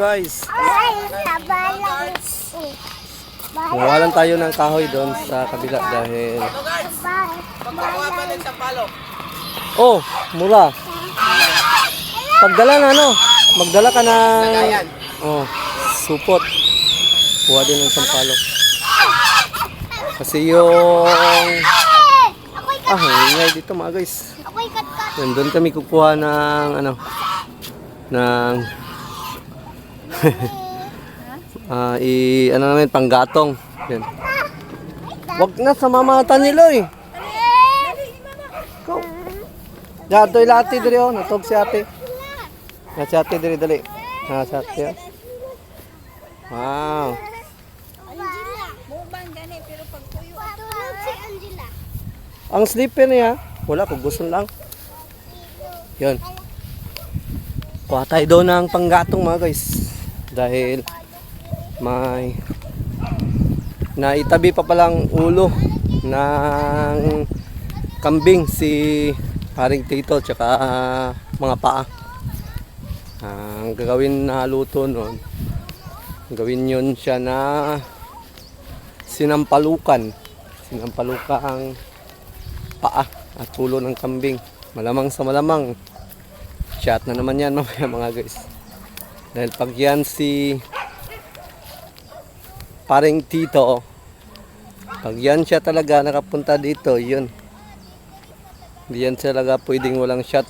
guys. Nawalan tayo ng kahoy doon sa kabila dahil oh, mura. Pagdala na ano, magdala ka ng oh, supot. Kuha din ng sampalok. Kasi yung ingay dito mga guys. Doon kami kukuha ng ano ng ano namin panggatong. Yan. Wag na sa mamata nila eh. Go. Dato ilati diri oh, natog si ate. Na si ate diri dali. Na si ate. Wow. Ang slipper niya, wala ko gusto lang. Yun. Kuha tayo doon ng panggatong mga guys. Dahil may naitabi pa palang ulo ng kambing si paring Tito tsaka mga paa. Ang gagawin na luto noon, gawin yun siya na sinampalukang paa at ulo ng kambing. Malamang sa malamang chat na naman yan mamaya mga guys. Dahil pag yan si paring Tito, pag yan siya talaga nakapunta dito, yun. Hindi yan talaga pwedeng walang shot.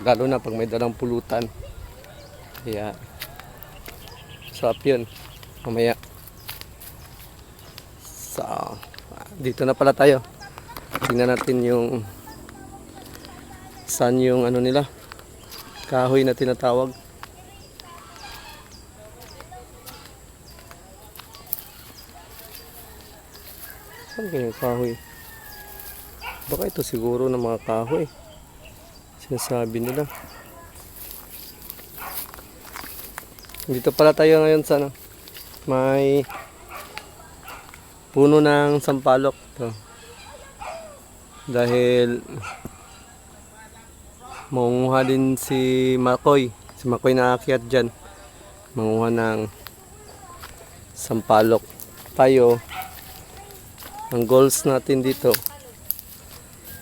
Lalo na pag may dalang pulutan. Kaya, sarap yun. Mamaya. So, dito na pala tayo. Tingnan natin yung saan yung ano nila. Kahoy na tinatawag. Saan kaya yung kahoy? Baka ito siguro ng mga kahoy. Sinasabi nila. Dito pala tayo ngayon sa ano, may puno ng sampalok. Ito. Dahil mangunguha din si Makoy. Si Makoy na aakyat dyan. Mangunguha ng sampalok. Tayo, ang goals natin dito,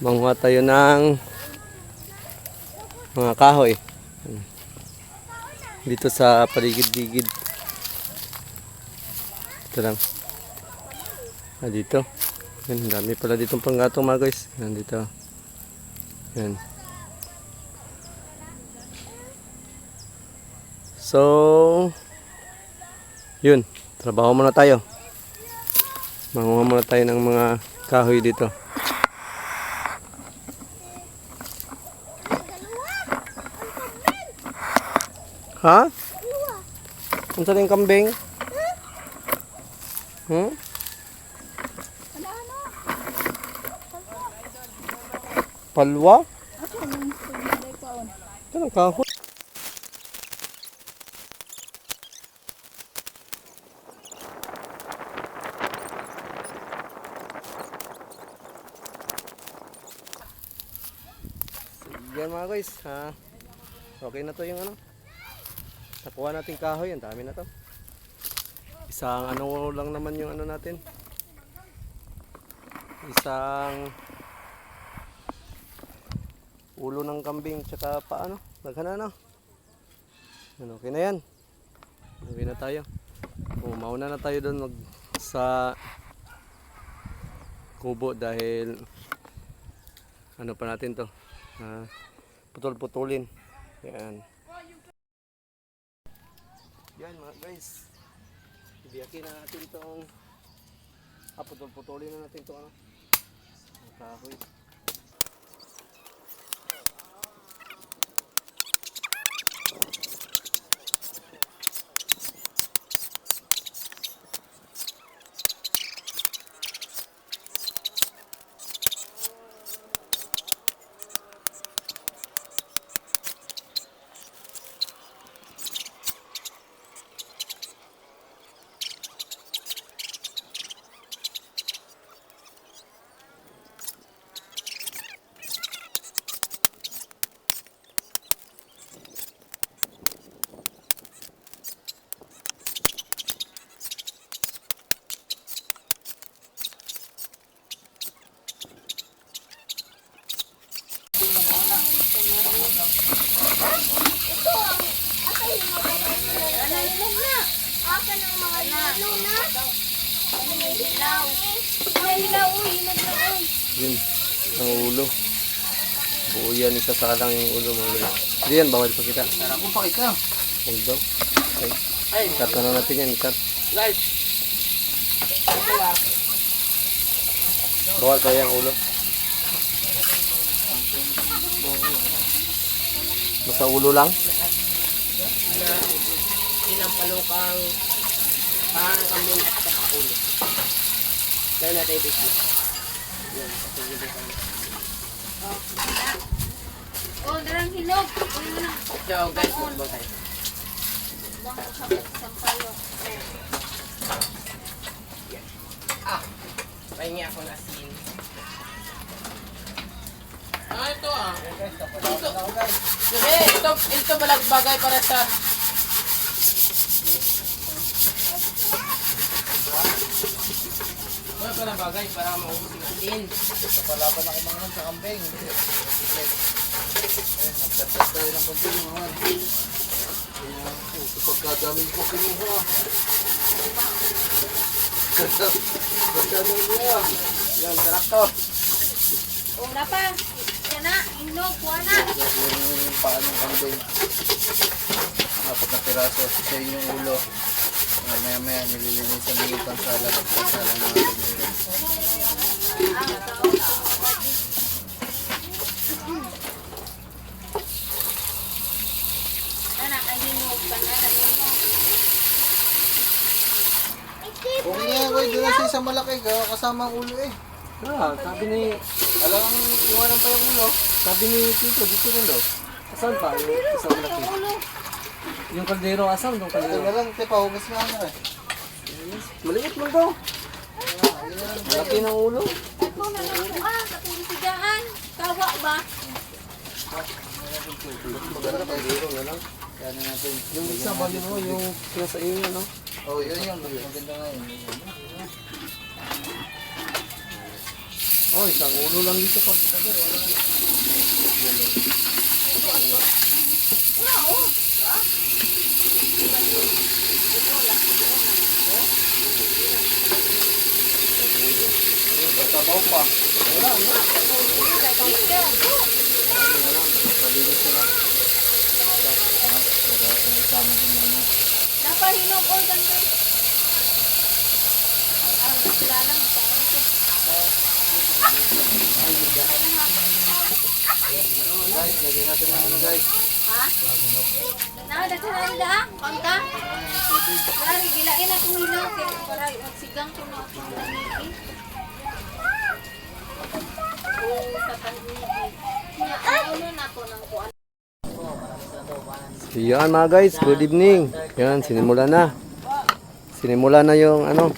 manguha tayo ng mga kahoy dito sa paligid-ligid. Ito lang. Dito. Yan, dami pala ditong panggatong mga guys. Yan dito. Yan. So, yun. Trabaho muna tayo. Manguha muna tayo ng mga kahoy dito. Ha? Ang saling kambing? Hmm? Palwa? Ito ang kahoy. Yan mga guys, ha? Okay na to yung ano. Nakuha natin kahoy, ang dami na to. Isang ano lang naman yung ano natin. Isang ulo ng kambing tsaka paano. Nagana na. Okay na yan. Okay na tayo. Mauna na tayo doon sa kubo dahil ano pa natin to. Putol-putulin. Yan. Yan mga guys. Ibiyakin na natin itong putol-putulin na natin itong ano. Kahoy. Yun, ang ulo. Buo yan, isa sa lang yung ulo mga guys. Hindi yan, bawal pa kita. Sarap kong pakita. Huwag daw. Okay. Cut na lang natin yan, cut. Guys. Bawal pa yung ulo. Basta ulo lang. Pinampalukang kambing at saka ulo. Kaya natin ito siya. Yan, Oh, darang hinog. Uy mo na. so guys, magbaw tayo. Bang sabit sampayo. Pahingi ako na asin. Ito ito balagbagay para sa Wala pa na bagay para maubos yung asin. Kapalaban ako mga sa kambing. Nagtatas tayo ng kambing mga. Ito pagkadaming ko kinuha. Pagkadaming niya. Yan, sarap to. Oh, pa. Yan na, hinog, kuha na. Yung paan ng kambing. Apat na piraso sa inyong ulo. Maya-maya nililinisan ng yung pansala. Pansala na natin yun. Anak, ang hinog. Banana hinog. Okay nga, boy. Doon na siya sa malaki. Kasama ang ulo eh. Ah, sabi ni, Alam, iwanan pa yung ulo. sabi ni Tito, dito rin daw. Asan pa? Yung isang laki. Yung kaldero, asan yung Ito kaldero? na lang, te, pahugas na ano eh. Maliit lang daw. Malaki ng ulo. Ako na lang ko. Katong sigaan. Kawa ba? Maganda pa Kaldero na lang. Kaya na natin. Yung isa ba yun o, yung sa inyo, no? Oh, yun yung maganda nga yun. Oh, isang ulo lang dito pag Wala, oh. Batabaw pa. Napahinog, oh, ganda. Sila lang. Paano ko? Guys, lagyan natin ng ano guys. Ha? Nakadagsanan da? Konta? Dari, gilain akong hilaw. Kaya para magsigang ko na akong naniki. Oo, sa paniki. Ano na ako ng kuwan. Yan mga guys, good evening. Yan, sinimula na. Sinimula na yung ano.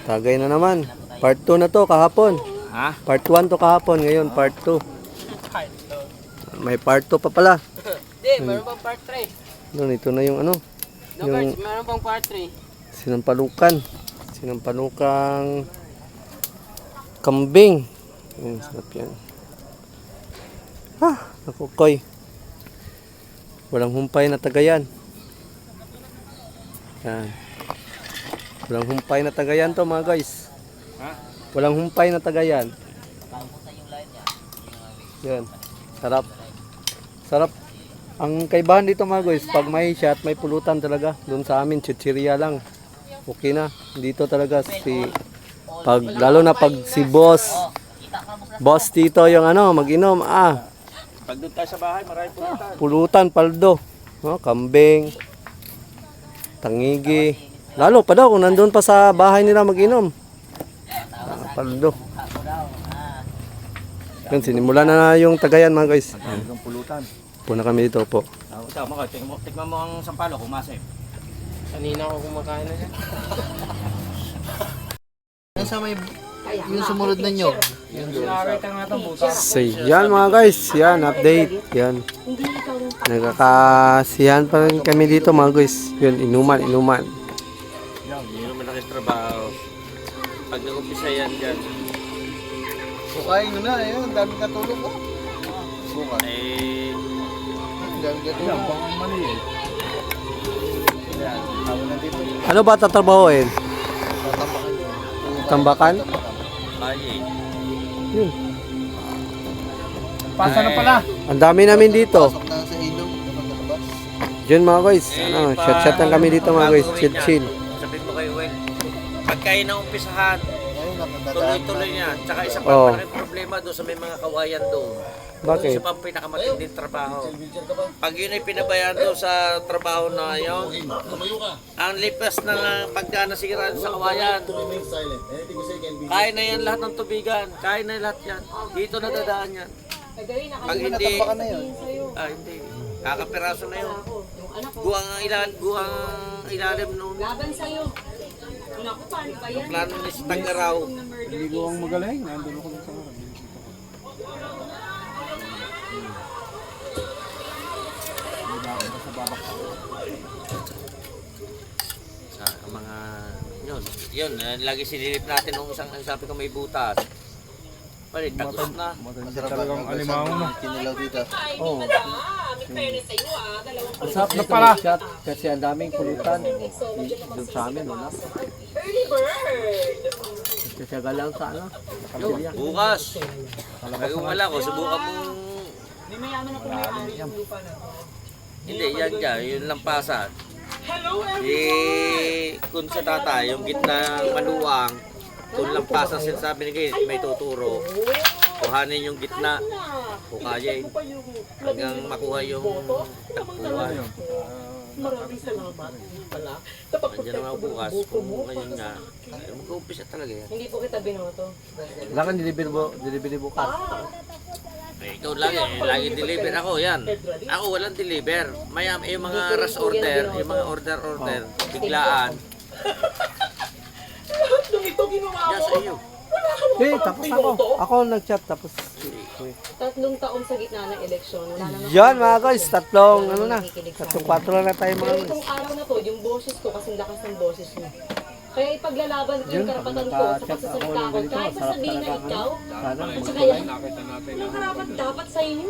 Tagay na naman. Part 2 na to kahapon. Ha? Part 1 to kahapon, ngayon part 2. May part 2 pa pala. Hindi, meron pang part 3. Doon, ito na yung ano. No, guys, meron pang part 3. Sinampalukan. Sinampalukang kambing. Yan, sarap yan. Ah, naku, koy. Walang humpay na tagayan. Yan. Walang humpay na tagayan to mga guys. Ha? Walang humpay na tagayan. Yan. Sarap. Sarap. Ang kaibahan dito mga guys, pag may shot, may pulutan talaga. Doon sa amin, chichirya lang. Okay na. Dito talaga lalo na pag si boss Tito yung ano, mag-inom. Pag doon tayo sa bahay, marami Pulutan, paldo. No, kambing. Tangigi. Lalo pa daw kung nandun pa sa bahay nila mag-inom. Paldo. Yan, sinimula na yung tagayan mga guys. Yung pulutan. Puna kami dito po. Ito, tikman mo ang sampalo kung masip. Kanina ako kumakain na yan. Yan sa may, yung sumunod na nyo. Yung doon. Sinakita nga itong butas. So, yan mga guys. Yan, update. Yan. Nagkakasiyahan pa rin kami dito mga guys. Yun, inuman. Yan, hindi naman nakis trabaho. Pag nag-umpisa yan dyan, Sukain mo na, ayun. Dami katulog ko. Suka. eh, Dami katulog mo. pang maliit. Yan, tawag na dito. Ano ba tatrabahoin? Tatambakan yun. Tambakan? Kaya eh. Yun. Pasa na pala. Ang dami namin dito. Pasok na sa ilong. Dapat nakabas. Yun mga guys. Ano, shot lang kami dito mga guys. Chill chill. Sabihin mo kay Well, pagka yun ang umpisahan, Ngayon, nakadadaan tuloy-tuloy na. yan. Tsaka isa pa, Oo. malaking problema doon sa may mga kawayan doon. Bakit? Isa pa ang pinakamatinding trabaho. Pag yun ay pinabayaan doon sa trabaho na yun, ang lipas na pagka nasira sa kawayan, kaya na yan lahat ng tubigan. Kaya na lahat yan. Dito na dadaan yan. Pag hindi, Natambakan na yun. hindi. Kakapiraso na yun. Guwang ang ilalim noon. Laban sa'yo. Naku, paano ba yan? Plano ni Tangaraw. Hindi ko ang magaling. Nandun ako sa mga. Sa mga yun, lagi sinilip natin nung isang sabi ko may butas. Pwede, tagos na. Masarap Talagang ang alimango na. kinilaw dito. Oo. Ang sarap Na na pala. pala. Shot kasi ang daming pulutan. Doon sa amin, wala. Kasi lang sa ano. Kapilya. Bukas. Kaya wala ko, subukan mo. Hindi, yan dyan, yun lang pasan. Kung sa tatay, yung gitna maluwang, kung lang pasan sinasabi ni Gate, may tuturo. Kuhanin yung gitna, kukayin, hanggang makuha yung tagpuan. Maraming salamat pala. Nandiyan naman bukas, kung ngayon nga, mag-uumpisa talaga yan. Hindi po kita binoto. Wala kang delivery bukas. Ikaw lagi deliver ako, yan. Ako walang deliver. Maya, yung mga rush order, yung mga order, biglaan. Lahat ng ito ginawa Yan sa iyo. Eh, tapos ako. Ako nag-chat tapos. 3 taon sa gitna ng eleksyon. Wala naman. Yan mga guys, tatlong ano na. Tatlong 4 na tayo mga Pero guys. itong araw na to, yung boses ko, kasing lakas ng boses mo. Kaya ipaglalaban ko yung Yun, karapatan ko sa naka-chat ako pagsasalita ng ko. ganito. Kahit Sarap sasabihin na talaga. ikaw, Sana at mag- saka yan, Nakita natin yung karapat dapat sa inyo.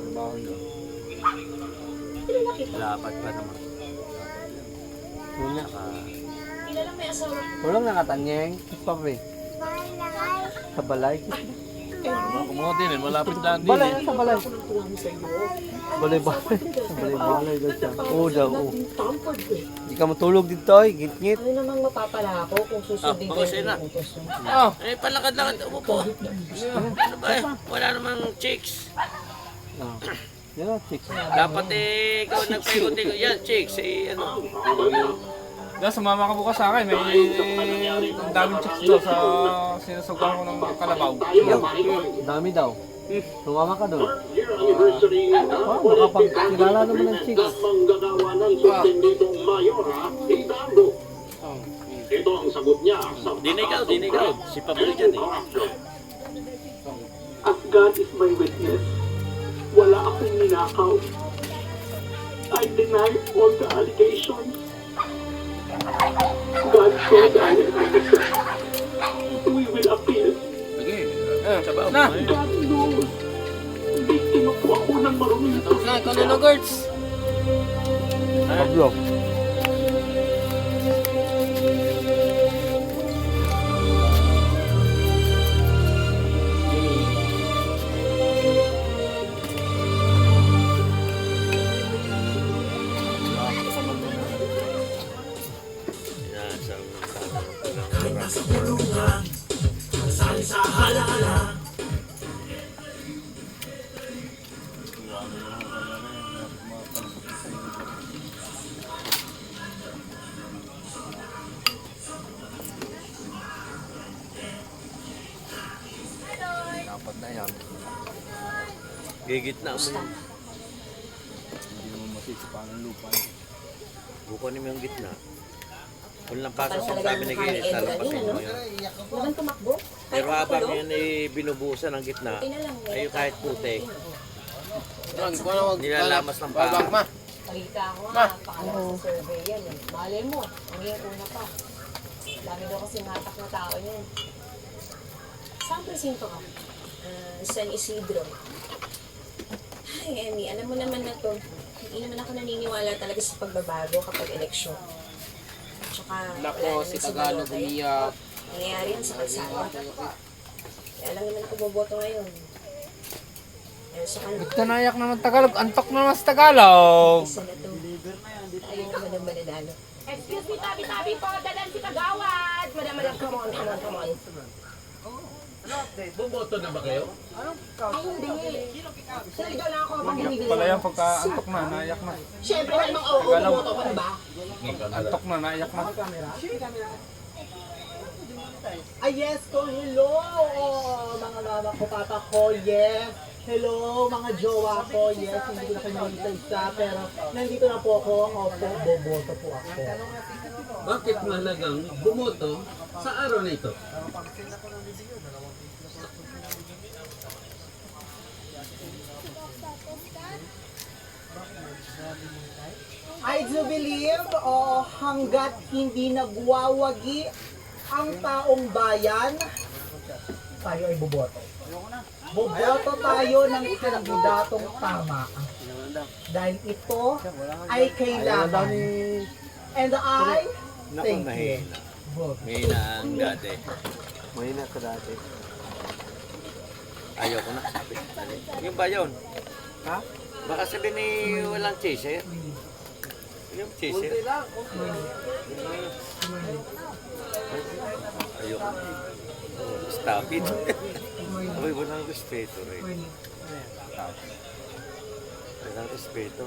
trabaho nyo. Kilala kita. Dapat pa naman. Yun nga. Kilala may asawa. Walang nakatanyeng. Pa pre. Sa balay. Kumuha din eh, malapit lang Balay sa balay. Tulong sa iyo. Balay balay. Sa balay balay daw siya. Oo daw. Oo. Tampered eh. Hindi ka matulog dito ay. Git-git. Ano namang mapapala ako kung susundin ko okay na. yung utos mo? Palakad-lakad, umupo. Ano ba eh, wala namang chicks. Ah. Yan o, chicks. Dapat ikaw nagpaikot-ikot. Yan, chicks, ano. Dahil sumama ka bukas sa akin, may ang daming chicks daw sa sinasugaw ko ng kalabaw. Dami daw. Sumama ka doon. Oh, makapagkilala naman ng chicks. Ito ang sagot niya sa Din ikaw. Si Pablo dyan eh. As God is my witness, wala akong ninakaw. I deny all the allegations. God said I we will appeal. Na! God knows. Biktima po ako ng maruming Pablo. Yan, sa Dapat na yan. gigitna mo yun. Hindi naman masisipan ng lupa. Bukunin mo yung gitna. Kung lang pasan sinasabi ni Gate, lalapasin mo yun. Naman tumakbo? Pero habang yun ay binubusan ng gitna, ay kahit putik, nilalamas ng paa. Balita ko nga, pakalaki sa survey yan eh. Malay mo, ang iyong una pa. Dami daw kasi hatak na tao niyan. Saan presinto ka? San Isidro. Ay, Emmy, alam mo naman na to, hindi naman ako naniniwala talaga sa pagbabago kapag eleksyon. Tsaka, Nako, si Tagalog umiyak. nangyayari yan sa kalsada. Kaya lang naman ako boboto ngayon. Dahil sa kanila, Ba't ka naiyak naman Tagalog? Antok naman sa Tagalog. isa na to. Tayo naman ang mananalo. Excuse me, tabi-tabi po, dadan si Kagawad. Madam, come on, come on, come on. Bumoto na ba kayo? Ay, hindi. Saligaw lang ako kapag binibili. Pala yan pagka antok na, naiyak na. Siyempre, namang oo, boboto ko na ba? Antok na, naiyak na. Ay, yes ko, hello! Mga mama ko, papa ko, yes! Hello, mga jowa ko, yes! Hindi ko na kayo isa, pero nandito na po ako, boboto po ako. Bakit mahalagang bumoto sa araw na ito? I do believe, hanggat hindi nagwawagi ang taong bayan, tayo ay boboto. Boboto tayo ng kandidatong tama. Dahil ito ay kailangan. And I thank you. Mahina ang dati. Mahina ka dati. Ayaw ko na. Yung ba yun? Ha? Baka sabihin ni walang chaser. Yung chaser. Ayaw ko. Stop it. Ay, walang respeto rin. Walang respeto.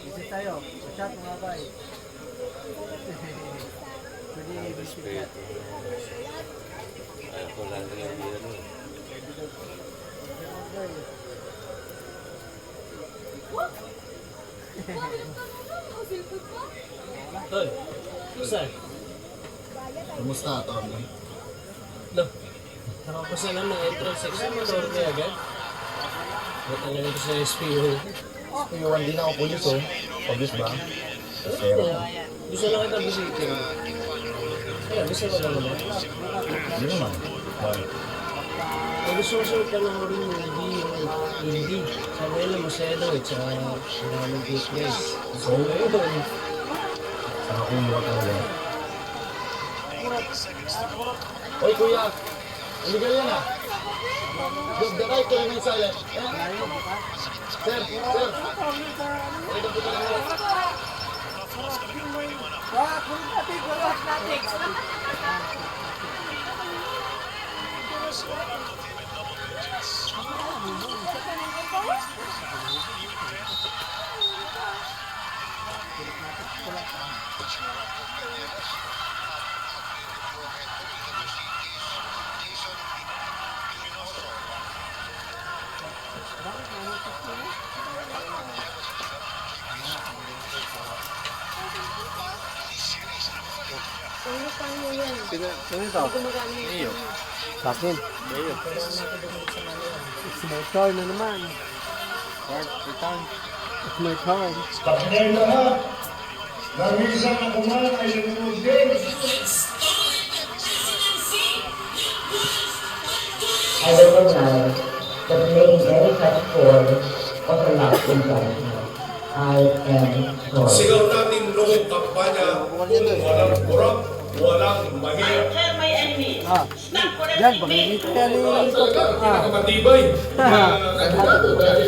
Visit tayo. Chat mga bay. Walang respeto. Ayaw ko lang rin yung ano. Tol, sir. Kumusta, Tommy? Nakapasa lang ng entrance exam. Sorry agad. Ba't ang ganito sa SPO? Iwan din ako pulis, oh. Obvious ba? Zero. Gusto lang kita bisitin. Kaya, gusto ko lang naman. Hindi naman. Why? Ang gusto ko siya panoorin yung hindi. Sabi nila masaya daw eh. Tsaka maraming good guys. So, ayun. Saka kulo ka talaga. Oy, kuya! Illegal yan, ah! Just the right to remain silent. Sir, sir! Ito po tayo. Sino ito? Iyo. Sa akin? Iyo. It's my turn na naman. It's my turn. Partner lahat, ng isang akuman ay nanonood din. I recognize the playing very much form of a last impression. I am sorry. Sigaw natin noong kampanya kung walang kurap, walang mahirap. Yan, bakit yan Pinakamatibay.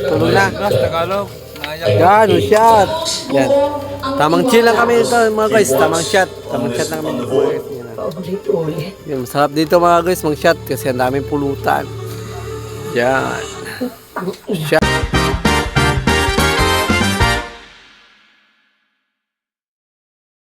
Tulog na. Tagalog, naiyak. Yan, no shot. Yan. Tamang chill lang kami ito mga guys. Tamang shot. Tamang shot lang kami dito. Ulit-ulit. Yan, masarap dito mga guys mag shot kasi ang daming pulutan. Yan. Shot.